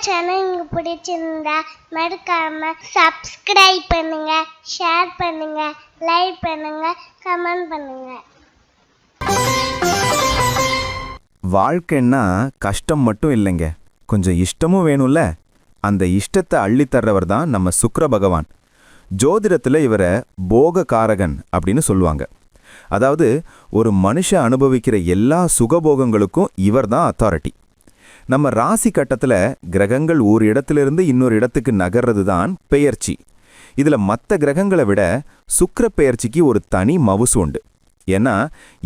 Channel உங்களுக்கு பிடிச்சிருந்தா மறக்காம சப்ஸ்கிரைப் பண்ணுங்க, ஷேர் பண்ணுங்க, லைக் பண்ணுங்க, கமெண்ட் பண்ணுங்க. வாழ்க்கைன்னா கஷ்டம் மட்டும் இல்லைங்க, கொஞ்சம் இஷ்டமும் வேணும்ல. அந்த இஷ்டத்தை அள்ளித்தர்றவர் தான் நம்ம சுக்கிர பகவான். ஜோதிடத்தில் இவரை போககாரகன் அப்படின்னு சொல்லுவாங்க. அதாவது ஒரு மனுஷன் அனுபவிக்கிற எல்லா சுகபோகங்களுக்கும் இவர் தான் அத்தாரிட்டி. நம்ம ராசி கட்டத்தில் கிரகங்கள் ஒரு இடத்திலிருந்து இன்னொரு இடத்துக்கு நகர்றது தான் பெயர்ச்சி. இதில் மற்ற கிரகங்களை விட சுக்கிர பெயர்ச்சிக்கு ஒரு தனி மவுசு உண்டு. ஏன்னா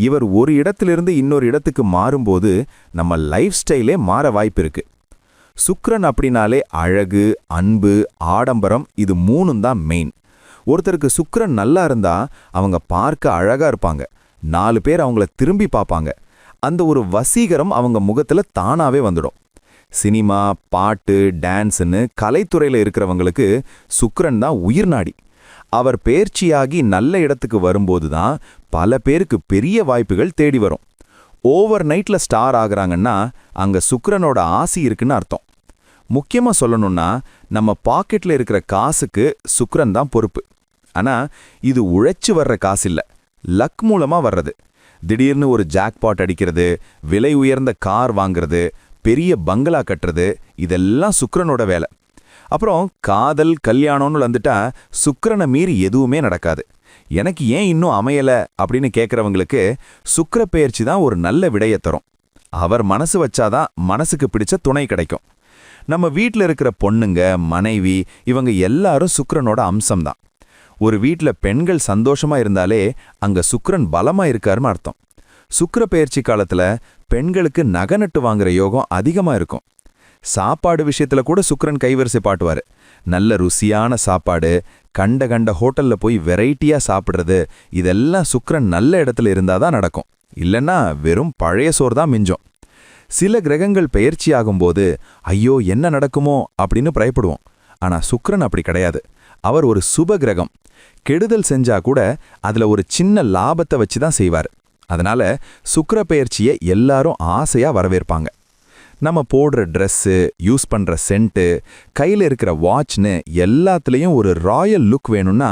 இவர் ஒரு இடத்திலிருந்து இன்னொரு இடத்துக்கு மாறும்போது நம்ம லைஃப் ஸ்டைலே மாற வாய்ப்பு இருக்கு. சுக்கிரன் அப்படின்னாலே அழகு, அன்பு, ஆடம்பரம், இது மூணும் தான் மெயின். ஒருத்தருக்கு சுக்கிரன் நல்லா இருந்தா அவங்க பார்க்க அழகா இருப்பாங்க, 4 பேர் அவங்கள திரும்பி பார்ப்பாங்க. அந்த ஒரு வசீகரம் அவங்க முகத்துல தானாவே வந்துடும். சினிமா, பாட்டு, டான்ஸ்னு கலைத்துறையில் இருக்கிறவங்களுக்கு சுக்கிரன் தான் உயிர் நாடி. அவர் பெயர்ச்சியாகி நல்ல இடத்துக்கு வரும்போது தான் பல பேருக்கு பெரிய வாய்ப்புகள் தேடி வரும். ஓவர் நைட்ல ஸ்டார் ஆகுறாங்கன்னா அங்க சுக்கிரனோட ஆசி இருக்குன்னு அர்த்தம். முக்கியமா சொல்லணும்னா நம்ம பாக்கெட்ல இருக்கிற காசுக்கு சுக்கிரன் தான் பொறுப்பு. ஆனா இது உழைச்சு வர்ற காசு இல்ல, லக் மூலமா வர்றது. திடீர்னு ஒரு ஜாக்பாட் அடிக்கிறது, விலை உயர்ந்த கார் வாங்குறது, பெரிய பங்களா கட்டுறது, இதெல்லாம் சுக்கிரனோட வேலை. அப்புறம் காதல், கல்யாணம்னு வந்துட்டா சுக்கிரனை மீறி எதுவுமே நடக்காது. எனக்கு ஏன் இன்னும் அமையல அப்படின்னு கேட்குறவங்களுக்கு சுக்கிர பெயர்ச்சி தான் ஒரு நல்ல விடையை தரும். அவர் மனசு வச்சாதான் மனசுக்கு பிடிச்ச துணை கிடைக்கும். நம்ம வீட்டில் இருக்கிற பொண்ணுங்க, மனைவி, இவங்க எல்லாரும் சுக்கிரனோட அம்சம்தான். ஒரு வீட்டில் பெண்கள் சந்தோஷமா இருந்தாலே அங்க சுக்கிரன் பலமா இருக்காருன்னு அர்த்தம். சுக்கிர பெயர்ச்சி காலத்துல பெண்களுக்கு நகை நட்டு வாங்குற யோகம் அதிகமா இருக்கும். சாப்பாடு விஷயத்துல கூட சுக்கிரன் கைவரிசை பாட்டுவாரு. நல்ல ருசியான சாப்பாடு, கண்ட கண்ட ஹோட்டல்ல போய் வெரைட்டியா சாப்பிடுறது, இதெல்லாம் சுக்கிரன் நல்ல இடத்துல இருந்தாதான் நடக்கும். இல்லைன்னா வெறும் பழைய சோறு தான் மிஞ்சம். சில கிரகங்கள் பெயர்ச்சியாகும்போது ஐயோ என்ன நடக்குமோ அப்படின்னு பயப்படுவோம். ஆனா சுக்கிரன் அப்படி கிடையாது. அவர் ஒரு சுப கிரகம். கெடுதல் செஞ்சா கூட அதுல ஒரு சின்ன லாபத்தை வச்சு தான் செய்வார். அதனால சுக்கிர பெயர்ச்சியை எல்லாரும் ஆசையா வரவேற்பாங்க. நம்ம போடுற ட்ரெஸ்ஸு, யூஸ் பண்ற சென்ட்டு, கையில் இருக்கிற வாட்ச்னு எல்லாத்துலேயும் ஒரு ராயல் லுக் வேணும்னா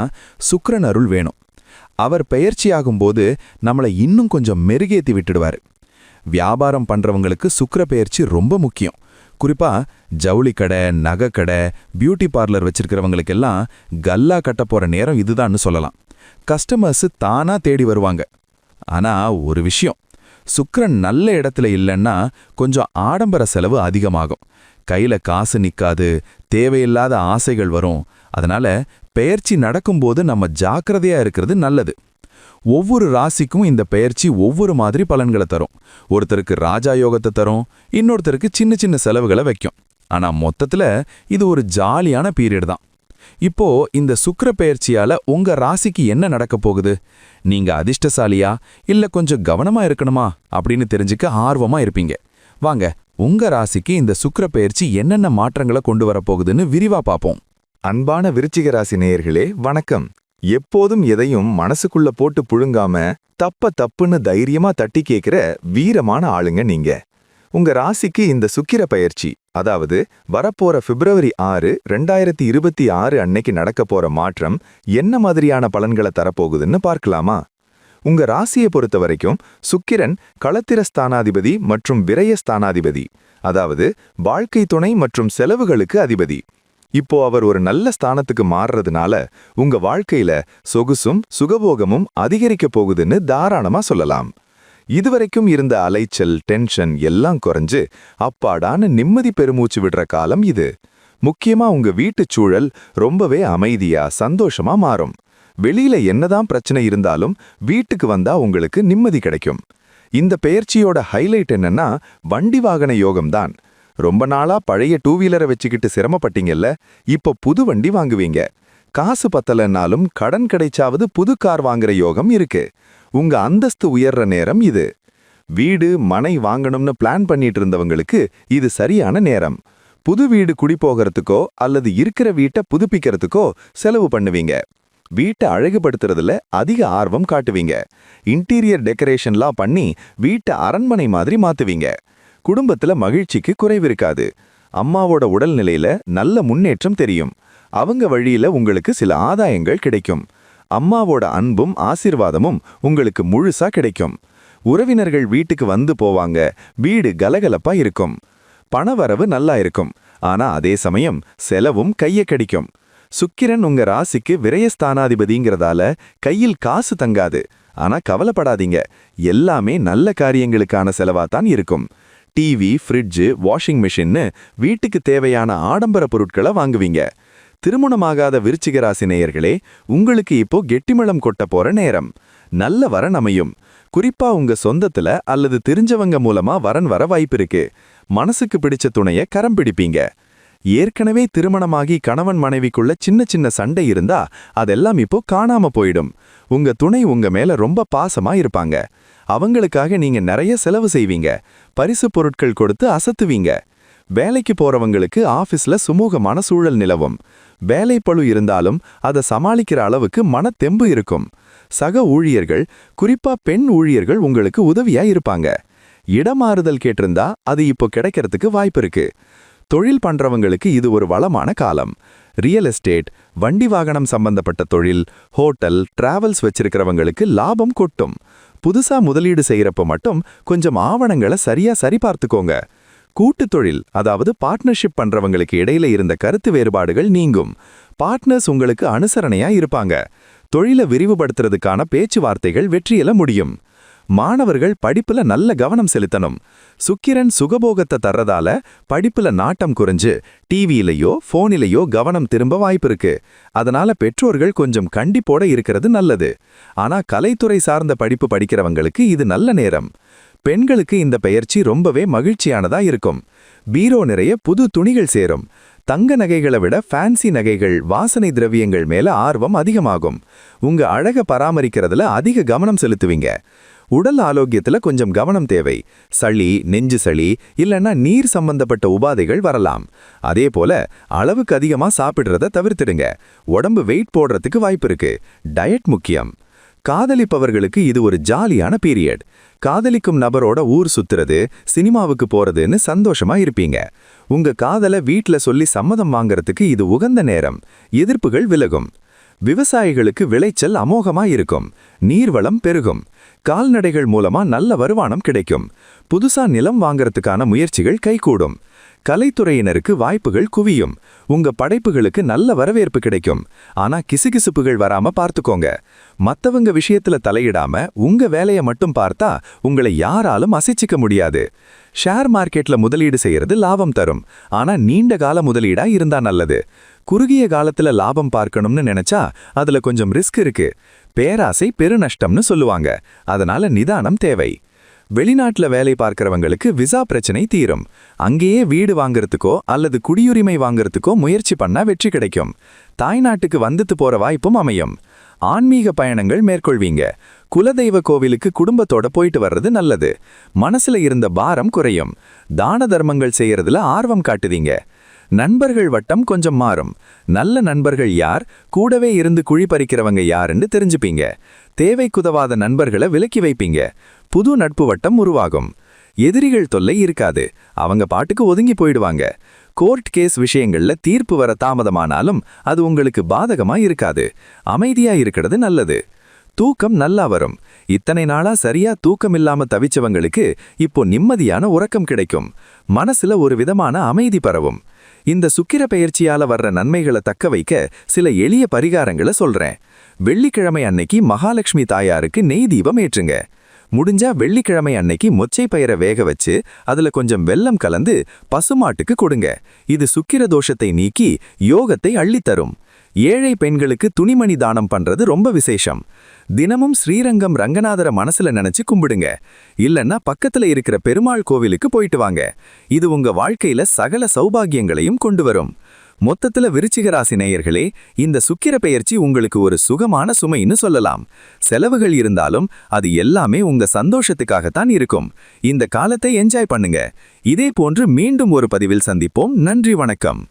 சுக்கிரன் அருள் வேணும். அவர் பெயர்ச்சியாகும்போது நம்மளை இன்னும் கொஞ்சம் மெருகேற்றி விட்டுடுவார். வியாபாரம் பண்றவங்களுக்கு சுக்கிர பெயர்ச்சி ரொம்ப முக்கியம். குறிப்பா ஜவுளி கடை, நகை கடை, பியூட்டி பார்லர் வச்சிருக்கிறவங்களுக்கெல்லாம் கல்லா கட்ட போற நேரம் இதுதான்னு சொல்லலாம். கஸ்டமர்ஸ் தானா தேடி வருவாங்க. ஆனா ஒரு விஷயம், சுக்கிரன் நல்ல இடத்துல இல்லைன்னா கொஞ்சம் ஆடம்பர செலவு அதிகமாகும். கையில காசு நிக்காது, தேவையில்லாத ஆசைகள் வரும். அதனால பெயர்ச்சி நடக்கும்போது நம்ம ஜாக்கிரதையா இருக்கிறது நல்லது. ஒவ்வொரு ராசிக்கும் இந்த பெயர்ச்சி ஒவ்வொரு மாதிரி பலன்களை தரும். ஒருத்தருக்கு ராஜா யோகத்தை தரும், இன்னொருத்தருக்கு சின்ன சின்ன செலவுகளை வைக்கும். ஆனா மொத்தத்துல இது ஒரு ஜாலியான பீரியட் தான். இப்போ இந்த சுக்கிர பெயர்ச்சியால உங்க ராசிக்கு என்ன நடக்க போகுது? நீங்க அதிர்ஷ்டசாலியா இல்ல கொஞ்சம் கவனமா இருக்கணுமா அப்படின்னு தெரிஞ்சுக்க ஆர்வமா இருப்பீங்க. வாங்க, உங்க ராசிக்கு இந்த சுக்கிர பெயர்ச்சி என்னென்ன மாற்றங்களை கொண்டு வரப்போகுதுன்னு விரிவா பார்ப்போம். அன்பான விருச்சிக ராசி நேயர்களே, வணக்கம். எப்போதும் எதையும் மனசுக்குள்ள போட்டு புழுங்காம தப்புன்னு தைரியமா தட்டி கேட்கிற வீரமான ஆளுங்க நீங்க. உங்க ராசிக்கு இந்த சுக்கிர பெயர்ச்சி, அதாவது வரப்போற பிப்ரவரி 6, 2026 அன்னைக்கு நடக்க போற மாற்றம் என்ன மாதிரியான பலன்களை தரப்போகுதுன்னு பார்க்கலாமா? உங்க ராசியை பொறுத்த வரைக்கும் சுக்கிரன் களத்திரஸ்தானாதிபதி மற்றும் விரயஸ்தானாதிபதி, அதாவது வாழ்க்கை துணை மற்றும் செலவுகளுக்கு அதிபதி. இப்போ அவர் ஒரு நல்ல ஸ்தானத்துக்கு மாறுறதுனால உங்க வாழ்க்கையில சொகுசும் சுகபோகமும் அதிகரிக்க போகுதுன்னு தாராளமா சொல்லலாம். இதுவரைக்கும் இருந்த அலைச்சல், டென்ஷன் எல்லாம் குறைஞ்சு அப்பாடான நிம்மதி பெருமூச்சு விடுற காலம் இது. முக்கியமா உங்க வீட்டுச் சூழல் ரொம்பவே அமைதியா, சந்தோஷமா மாறும். வெளியில என்னதான் பிரச்சனை இருந்தாலும் வீட்டுக்கு வந்தா உங்களுக்கு நிம்மதி கிடைக்கும். இந்த பெயர்ச்சியோட ஹைலைட் என்னன்னா வண்டி வாகன யோகம்தான். ரொம்ப நாளா பழைய 2 வீலரை வச்சுக்கிட்டு சிரமப்பட்டீங்கல்ல, இப்போ புது வண்டி வாங்குவீங்க. காசு பத்தலன்னாலும் கடன் கிடைச்சாவது புது கார் வாங்குற யோகம் இருக்கு. உங்க அந்தஸ்து உயர்ற நேரம் இது. வீடு, மனை வாங்கணும்னு பிளான் பண்ணிட்டு இருந்தவங்களுக்கு இது சரியான நேரம். புது வீடு குடி போகிறதுக்கோ அல்லது இருக்கிற வீட்டை புதுப்பிக்கிறதுக்கோ செலவு பண்ணுவீங்க. வீட்டை அழகுபடுத்துறதுல அதிக ஆர்வம் காட்டுவீங்க. இன்டீரியர் டெக்கரேஷன்லாம் பண்ணி வீட்டை அரண்மனை மாதிரி மாத்துவீங்க. குடும்பத்துல மகிழ்ச்சிக்கு குறைவிருக்காது. அம்மாவோட உடல்நிலையில நல்ல முன்னேற்றம் தெரியும். அவங்க வழியில உங்களுக்கு சில ஆதாயங்கள் கிடைக்கும். அம்மாவோட அன்பும் ஆசீர்வாதமும் உங்களுக்கு முழுசா கிடைக்கும். உறவினர்கள் வீட்டுக்கு வந்து போவாங்க. வீடு கலகலப்பா இருக்கும். பணவரவு நல்லா இருக்கும். ஆனா அதே சமயம் செலவும் கைய கடிக்கும். சுக்கிரன் உங்க ராசிக்கு விரயஸ்தானாதிபதிங்கிறதால கையில் காசு தங்காது. ஆனா கவலைப்படாதீங்க, எல்லாமே நல்ல காரியங்களுக்கான செலவாத்தான் இருக்கும். டிவி, ஃப்ரிட்ஜு, வாஷிங் மிஷின்னு வீட்டுக்கு தேவையான ஆடம்பர பொருட்களை வாங்குவீங்க. திருமணமாகாத விருச்சிக ராசி நேயர்களே, உங்களுக்கு இப்போ கெட்டிமளம் கொட்ட போற நேரம். நல்ல வரன் அமையும். குறிப்பா உங்க சொந்தத்துல அல்லது தெரிஞ்சவங்க மூலமா வரன் வர வாய்ப்பிருக்கு. மனசுக்கு பிடிச்ச துணைய கரம் பிடிப்பீங்க. ஏற்கனவே திருமணமாகி கணவன் மனைவிக்குள்ள சின்ன சின்ன சண்டை இருந்தா அதெல்லாம் இப்போ காணாம போயிடும். உங்க துணை உங்க மேல ரொம்ப பாசமா இருப்பாங்க. அவங்களுக்காக நீங்க நிறைய செலவு செய்வீங்க. பரிசு பொருட்கள் கொடுத்து அசத்துவீங்க. வேலைக்கு போறவங்களுக்கு ஆபீஸ்ல சுமூகமான சூழல் நிலவும். வேலைப்பளு இருந்தாலும் அதை சமாளிக்கிற அளவுக்கு மனத்தெம்பு இருக்கும். சக ஊழியர்கள், குறிப்பா பெண் ஊழியர்கள் உங்களுக்கு உதவியா இருப்பாங்க. இடமாறுதல் கேட்டிருந்தா அது இப்போ கிடைக்கிறதுக்கு வாய்ப்பு இருக்கு. தொழில் பண்றவங்களுக்கு இது ஒரு வளமான காலம். ரியல் எஸ்டேட், வண்டி வாகனம் சம்பந்தப்பட்ட தொழில், ஹோட்டல், டிராவல்ஸ் வச்சிருக்கிறவங்களுக்கு லாபம் கொட்டும். புதுசா முதலீடு செய்யறப்ப மட்டும் கொஞ்சம் ஆவணங்களை சரியா சரிபார்த்துக்கோங்க. கூட்டு தொழில், அதாவது பார்ட்னர்ஷிப் பண்றவங்களுக்கு இடையில இருந்த கருத்து வேறுபாடுகள் நீங்கும். பார்ட்னர்ஸ் உங்களுக்கு அனுசரணையா இருப்பாங்க. தொழிலை விரிவுபடுத்துறதுக்கான பேச்சுவார்த்தைகள் வெற்றியில முடியும். மாணவர்கள் படிப்புல நல்ல கவனம் செலுத்தணும். சுக்கிரன் சுகபோகத்தை தர்றதால படிப்புல நாட்டம் குறைஞ்சு டிவியிலையோ போனிலேயோ கவனம் திரும்ப வாய்ப்பு இருக்கு. அதனால பெற்றோர்கள் கொஞ்சம் கண்டிப்போட இருக்கிறது நல்லது. ஆனா கலைத்துறை சார்ந்த படிப்பு படிக்கிறவங்களுக்கு இது நல்ல நேரம். பெண்களுக்கு இந்த பெயர்ச்சி ரொம்பவே மகிழ்ச்சியானதா இருக்கும். பீரோ நிறைய புது துணிகள் சேரும். தங்க நகைகளை விட ஃபேன்சி நகைகள், வாசனை திரவியங்கள் மேல ஆர்வம் அதிகமாகும். உங்க அழக பராமரிக்கிறதுல அதிக கவனம் செலுத்துவீங்க. உடல் ஆரோக்கியத்துல கொஞ்சம் கவனம் தேவை. சளி, நெஞ்சு சளி இல்லைன்னா நீர் சம்பந்தப்பட்ட உபாதைகள் வரலாம். அதே போல அளவுக்கு அதிகமா சாப்பிடுறத தவிர்த்திடுங்க. உடம்பு வெயிட் போடுறதுக்கு வாய்ப்பு இருக்கு. டயட் முக்கியம். காதலிப்பவர்களுக்கு இது ஒரு ஜாலியான பீரியட். காதலிக்கும் நபரோட ஊர் சுத்துறது, சினிமாவுக்கு போறதுன்னு சந்தோஷமா இருப்பீங்க. உங்க காதலை வீட்ல சொல்லி சம்மதம் வாங்கறதுக்கு இது உகந்த நேரம். எதிர்ப்புகள் விலகும். விவசாயிகளுக்கு விளைச்சல் அமோகமா இருக்கும். நீர்வளம் பெருகும். கால்நடைகள் மூலமா நல்ல வருமானம் கிடைக்கும். புதுசா நிலம் வாங்கறதுக்கான முயற்சிகள் கைகூடும். கலைத்துறையினருக்கு வாய்ப்புகள் குவியும். உங்க படைப்புகளுக்கு நல்ல வரவேற்பு கிடைக்கும். ஆனா கிசுகிசுப்புகள் வராம பார்த்துக்கோங்க. மத்தவங்க விஷயத்துல தலையிடாம உங்க வேலையை மட்டும் பார்த்தா உங்களை யாராலும் அசைச்சிக்க முடியாது. ஷேர் மார்க்கெட்ல முதலீடு செய்யறது லாபம் தரும். ஆனா நீண்ட கால முதலீடா இருந்தா நல்லது. குறுகிய காலத்துல லாபம் பார்க்கணும்னு நினைச்சா அதுல கொஞ்சம் ரிஸ்க் இருக்கு. பேராசை பெருநஷ்டம்னு சொல்லுவாங்க. அதனால நிதானம் தேவை. வெளிநாட்டுல வேலை பார்க்கிறவங்களுக்கு விசா பிரச்சனை தீரும். அங்கேயே வீடு வாங்கறதுக்கோ அல்லது குடியுரிமை வாங்கறதுக்கோ முயற்சி பண்ணா வெற்றி கிடைக்கும். தாய்நாட்டுக்கு வந்துட்டு போற வாய்ப்பும் அமையும். ஆன்மீக பயணங்கள் மேற்கொள்வீங்க. குலதெய்வ கோவிலுக்கு குடும்பத்தோட போயிட்டு வர்றது நல்லது. மனசுல இருந்த பாரம் குறையும். தான தர்மங்கள் செய்யறதுல ஆர்வம் காட்டுவீங்க. நண்பர்கள் வட்டம் கொஞ்சம் மாறும். நல்ல நண்பர்கள் யார், கூடவே இருந்து குழி பறிக்கிறவங்க யாருன்னு தெரிஞ்சுப்பீங்க. தேவைக்குதவாத நண்பர்களை விலக்கி வைப்பீங்க. புது நட்பு வட்டம் உருவாகும். எதிரிகள் தொல்லை இருக்காது. அவங்க பாட்டுக்கு ஒதுங்கி போயிடுவாங்க. கோர்ட் கேஸ் விஷயங்கள்ல தீர்ப்பு வர தாமதமானாலும் அது உங்களுக்கு பாதகமா இருக்காது. அமைதியா இருக்கிறது நல்லது. தூக்கம் நல்லா வரும். இத்தனை நாளா சரியா தூக்கம் இல்லாம தவிச்சவங்களுக்கு இப்போ நிம்மதியான உறக்கம் கிடைக்கும். மனசுல ஒரு விதமான அமைதி பரவும். இந்த சுக்கிர பெயர்ச்சியால வர்ற நன்மைகளை தக்க வைக்க சில எளிய பரிகாரங்களை சொல்றேன். வெள்ளிக்கிழமை அன்னைக்கு மகாலட்சுமி தாயாருக்கு நெய் தீபம் ஏற்றுங்க. முடிஞ்சா வெள்ளிக்கிழமை அன்னைக்கு மொச்சை பயிரை வேக வச்சு அதுல கொஞ்சம் வெல்லம் கலந்து பசுமாட்டுக்கு கொடுங்க. இது சுக்கிர தோஷத்தை நீக்கி யோகத்தை அள்ளித்தரும். ஏழை பெண்களுக்கு துணிமணி தானம் பண்றது ரொம்ப விசேஷம். தினமும் ஸ்ரீரங்கம் ரங்கநாதர மனசுல நினைச்சு கும்பிடுங்க. இல்லன்னா பக்கத்துல இருக்கிற பெருமாள் கோவிலுக்கு போயிட்டு வாங்க. இது உங்க வாழ்க்கையில சகல சௌபாகியங்களையும் கொண்டு வரும். மொத்தத்துல விருச்சிக ராசி நேயர்களே, இந்த சுக்கிர பெயர்ச்சி உங்களுக்கு ஒரு சுகமான சுமைன்னு சொல்லலாம். செலவுகள் இருந்தாலும் அது எல்லாமே உங்க சந்தோஷத்துக்காகத்தான் இருக்கும். இந்த காலத்தை என்ஜாய் பண்ணுங்க. இதே போன்று மீண்டும் ஒரு பதிவில் சந்திப்போம். நன்றி, வணக்கம்.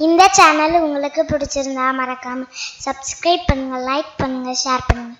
இந்த சேனல் உங்களுக்கு பிடிச்சிருந்தா மறக்காம சப்ஸ்கிரைப் பண்ணுங்க, லைக் பண்ணுங்க, ஷேர் பண்ணுங்க.